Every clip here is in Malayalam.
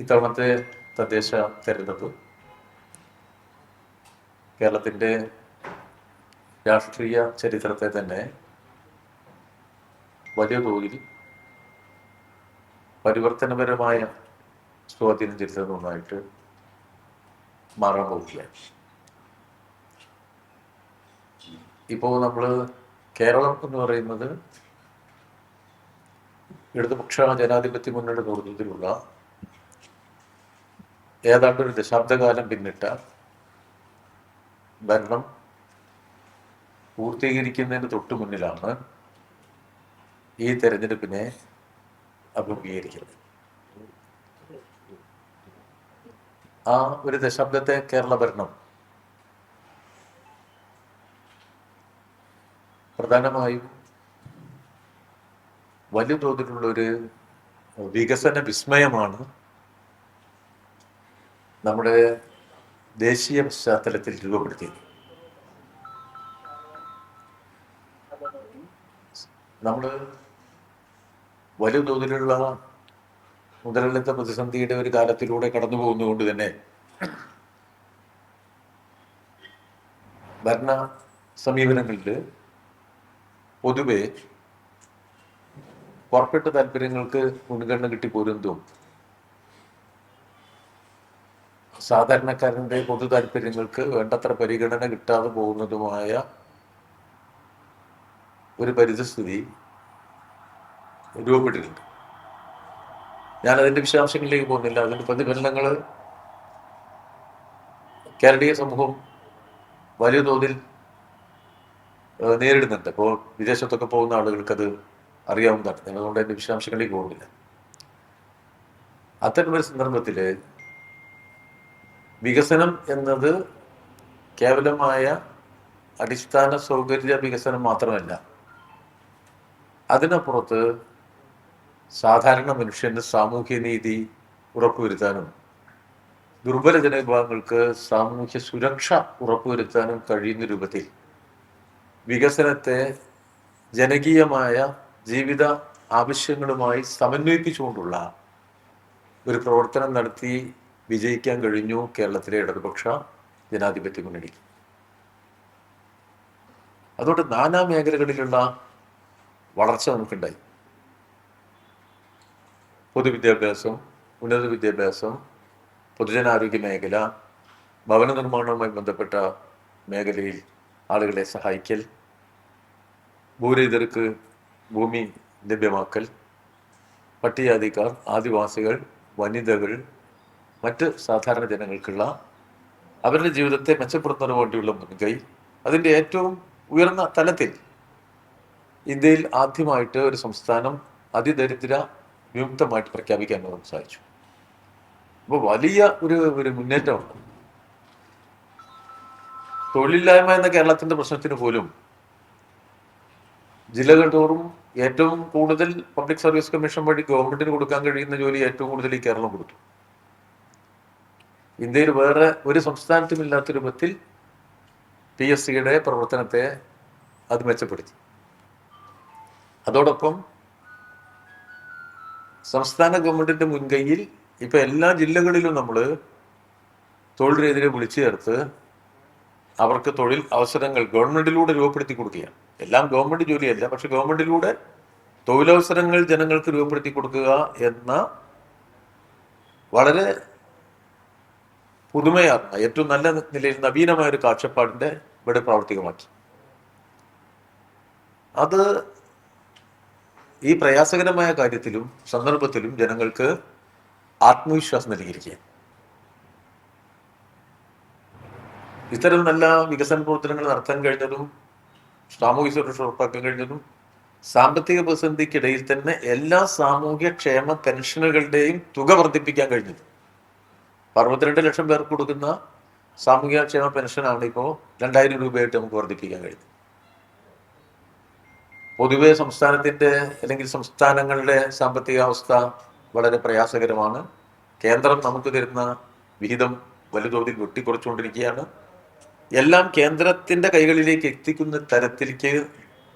ഇത്തവണത്തെ തദ്ദേശ തെരഞ്ഞെടുപ്പ് കേരളത്തിൻ്റെ രാഷ്ട്രീയ ചരിത്രത്തെ തന്നെ വലിയ തോതിൽ പരിവർത്തനപരമായ സ്വാധീനം ചെലുത്തുന്ന ഒന്നായിട്ട് മാറാൻ പോവുകയാണ്. ഇപ്പോൾ നമ്മൾ കേരളം എന്ന് പറയുന്നത് ഇടതുപക്ഷ ജനാധിപത്യ മുന്നണിയുടെ നേതൃത്വത്തിലുള്ള ഏതാണ്ട് ഒരു ദശാബ്ദകാലം പിന്നിട്ട ഭരണം പൂർത്തീകരിക്കുന്നതിന് തൊട്ടു മുന്നിലാണ് ഈ തെരഞ്ഞെടുപ്പിനെ അഭിമുഖീകരിക്കുന്നത്. ആ ഒരു ദശാബ്ദത്തെ കേരള ഭരണം പ്രധാനമായും വലിയ തോതിലുള്ളൊരു വികസന വിസ്മയമാണ് നമ്മുടെ ദേശീയ പശ്ചാത്തലത്തിൽ രൂപപ്പെടുത്തിയത്. നമ്മൾ വലിയ തോതിലുള്ള മുതലെടുത്ത പ്രതിസന്ധിയുടെ ഒരു കാലത്തിലൂടെ കടന്നു പോകുന്നതുകൊണ്ട് തന്നെ ഭരണ സമീപനങ്ങളിൽ പൊതുവെ കോർപ്പറേറ്റ് താല്പര്യങ്ങൾക്ക് മുൻഗണന കിട്ടിപ്പോരുന്നതും സാധാരണക്കാരൻ്റെ പൊതു താല്പര്യങ്ങൾക്ക് വേണ്ടത്ര പരിഗണന കിട്ടാതെ പോകുന്നതുമായ ഒരു പരിതസ്ഥിതി രൂപപ്പെട്ടിട്ടുണ്ട്. ഞാനതിൻ്റെ വിശദാംശങ്ങളിലേക്ക് പോകുന്നില്ല. അതിൻ്റെ പ്രതിഫലനങ്ങൾ കേരളീയ സമൂഹം വലിയ തോതിൽ നേരിടുന്നുണ്ട്. ഇപ്പോൾ വിദേശത്തൊക്കെ പോകുന്ന ആളുകൾക്കത് അറിയാവുന്നതാണ്. അതുകൊണ്ട് അതിൻ്റെ വിശദാംശങ്ങളിലേക്ക് പോകുന്നില്ല. അത്തരമൊരു സന്ദർഭത്തിൽ വികസനം എന്നത് കേവലമായ അടിസ്ഥാന സൗകര്യ വികസനം മാത്രമല്ല, അതിനപ്പുറത്ത് സാധാരണ മനുഷ്യന് സാമൂഹ്യനീതി ഉറപ്പുവരുത്താനും ദുർബല ജനവിഭാഗങ്ങൾക്ക് സാമൂഹ്യ സുരക്ഷ ഉറപ്പുവരുത്താനും കഴിയുന്ന രൂപത്തിൽ വികസനത്തെ ജനകീയമായ ജീവിത ആവശ്യങ്ങളുമായി സമന്വയിപ്പിച്ചുകൊണ്ടുള്ള ഒരു പ്രവർത്തനം നടത്തി വിജയിക്കാൻ കഴിഞ്ഞു കേരളത്തിലെ ഇടതുപക്ഷ ജനാധിപത്യ മുന്നണി. അതുകൊണ്ട് നാനാ മേഖലകളിലുള്ള വളർച്ച നമുക്കുണ്ടായി. പൊതുവിദ്യാഭ്യാസം, ഉന്നത വിദ്യാഭ്യാസം, പൊതുജനാരോഗ്യ മേഖല, ഭവന നിർമ്മാണവുമായി ബന്ധപ്പെട്ട മേഖലയിൽ ആളുകളെ സഹായിക്കൽ, ഭൂരഹിതർക്ക് ഭൂമി ലഭ്യമാക്കൽ, പട്ടികജാതിക്കാർ, ആദിവാസികൾ, വനിതകൾ, മറ്റ് സാധാരണ ജനങ്ങൾക്കുള്ള അവരുടെ ജീവിതത്തെ മെച്ചപ്പെടുത്തുന്നതിന് വേണ്ടിയുള്ള മുൻകൈ, അതിൻ്റെ ഏറ്റവും ഉയർന്ന തലത്തിൽ ഇന്ത്യയിൽ ആദ്യമായിട്ട് ഒരു സംസ്ഥാനം അതിദരിദ്ര വിമുക്തമായിട്ട് പ്രഖ്യാപിക്കാൻ നമുക്ക് സാധിച്ചു. അപ്പോൾ വലിയ ഒരു മുന്നേറ്റമാണ്. തൊഴിലില്ലായ്മ എന്ന കേരളത്തിൻ്റെ പ്രശ്നത്തിന് പോലും ജില്ലകൾ തോറും ഏറ്റവും കൂടുതൽ പബ്ലിക് സർവീസ് കമ്മീഷൻ വഴി ഗവൺമെന്റിന് കൊടുക്കാൻ കഴിയുന്ന ജോലി ഏറ്റവും കൂടുതൽ ഈ കേരളം കൊടുത്തു. ഇന്ത്യയിൽ വേറെ ഒരു സംസ്ഥാനത്തും ഇല്ലാത്ത രൂപത്തിൽ PSCയുടെ പ്രവർത്തനത്തെ അത് മെച്ചപ്പെടുത്തി. അതോടൊപ്പം സംസ്ഥാന ഗവൺമെന്റിന്റെ മുൻകൈയിൽ ഇപ്പൊ എല്ലാ ജില്ലകളിലും നമ്മൾ തൊഴിൽ രീതിയെ വിളിച്ചു ചേർത്ത് അവർക്ക് തൊഴിൽ അവസരങ്ങൾ ഗവൺമെന്റിലൂടെ രൂപപ്പെടുത്തി കൊടുക്കുകയാണ്. എല്ലാം ഗവൺമെന്റ് ജോലിയല്ല, പക്ഷെ ഗവൺമെന്റിലൂടെ തൊഴിലവസരങ്ങൾ ജനങ്ങൾക്ക് രൂപപ്പെടുത്തി കൊടുക്കുക എന്ന വളരെ പുതുമയാർന്ന ഏറ്റവും നല്ല നിലയിൽ നവീനമായ ഒരു കാഴ്ചപ്പാടിന്റെ ഇവിടെ പ്രാവർത്തികമാക്കി. അത് ഈ പ്രയാസകരമായ കാര്യത്തിലും സന്ദർഭത്തിലും ജനങ്ങൾക്ക് ആത്മവിശ്വാസം നൽകിയിരിക്കുക. ഇത്തരം നല്ല വികസന പ്രവർത്തനങ്ങൾ നടത്താൻ കഴിഞ്ഞതും സാമൂഹ്യ സുരക്ഷ ഉറപ്പാക്കാൻ കഴിഞ്ഞതും സാമ്പത്തിക പ്രതിസന്ധിക്കിടയിൽ തന്നെ എല്ലാ സാമൂഹ്യ ക്ഷേമ പെൻഷനുകളുടെയും തുക വർദ്ധിപ്പിക്കാൻ കഴിഞ്ഞത്. 62 ലക്ഷം പേർക്ക് കൊടുക്കുന്ന സാമൂഹ്യ ക്ഷേമ പെൻഷനാണ് ഇപ്പോൾ 2000 രൂപയായിട്ട് നമുക്ക് വർദ്ധിപ്പിക്കാൻ കഴിയുന്നത്. പൊതുവെ സംസ്ഥാനത്തിൻ്റെ അല്ലെങ്കിൽ സംസ്ഥാനങ്ങളുടെ സാമ്പത്തിക അവസ്ഥ വളരെ പ്രയാസകരമാണ്. കേന്ദ്രം നമുക്ക് തരുന്ന വിഹിതം വലുതോതിൽ വെട്ടിക്കുറച്ചുകൊണ്ടിരിക്കുകയാണ്. എല്ലാം കേന്ദ്രത്തിൻ്റെ കൈകളിലേക്ക് എത്തിക്കുന്ന തരത്തിലേക്ക്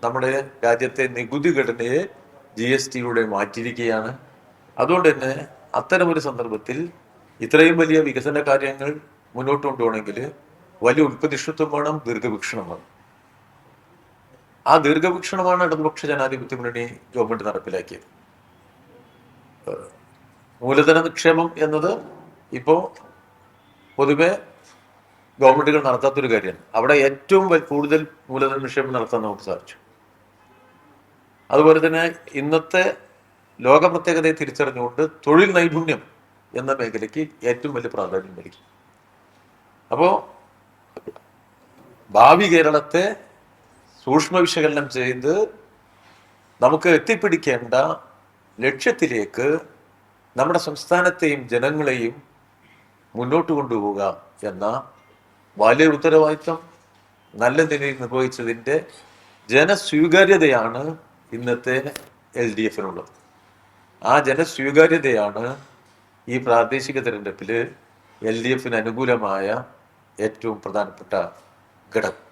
നമ്മുടെ രാജ്യത്തെ നികുതി ഘടനയെ GSTയിലൂടെ മാറ്റിയിരിക്കുകയാണ്. അതുകൊണ്ട് തന്നെ അത്തരമൊരു സന്ദർഭത്തിൽ ഇത്രയും വലിയ വികസന കാര്യങ്ങൾ മുന്നോട്ട് കൊണ്ടുപോകണമെങ്കിൽ വലിയ ഉൽപ്പതിഷ്ണത്വം വേണം, ദീർഘവീക്ഷണം വേണം. ആ ദീർഘവീക്ഷണമാണ് ഇടതുപക്ഷ ജനാധിപത്യ മുന്നണി ഗവൺമെന്റ് നടപ്പിലാക്കിയത്. മൂലധന നിക്ഷേപം എന്നത് ഇപ്പോ പൊതുവെ ഗവൺമെന്റുകൾ നടത്താത്തൊരു കാര്യമാണ്. അവിടെ ഏറ്റവും കൂടുതൽ മൂലധന നിക്ഷേപം നടത്താൻ നമുക്ക് സാധിച്ചു. അതുപോലെ തന്നെ ഇന്നത്തെ ലോക പ്രത്യേകതയെ തിരിച്ചറിഞ്ഞുകൊണ്ട് തൊഴിൽ നൈപുണ്യം എന്ന മേഖലയ്ക്ക് ഏറ്റവും വലിയ പ്രാധാന്യം നൽകി. അപ്പോ ഭാവി കേരളത്തെ സൂക്ഷ്മ വിശകലനം ചെയ്ത് നമുക്ക് എത്തിപ്പിടിക്കേണ്ട ലക്ഷ്യത്തിലേക്ക് നമ്മുടെ സംസ്ഥാനത്തെയും ജനങ്ങളെയും മുന്നോട്ട് കൊണ്ടുപോവുക എന്ന വലിയ ഉത്തരവാദിത്വം നല്ല നിലയിൽ നിർവഹിച്ചതിൻ്റെ ജനസ്വീകാര്യതയാണ് ഇന്നത്തെ LDF-നുള്ളത്. ആ ജനസ്വീകാര്യതയാണ് ഈ പ്രാദേശിക തെരഞ്ഞെടുപ്പിൽ LDF-ന് അനുകൂലമായ ഏറ്റവും പ്രധാനപ്പെട്ട ഘടകം.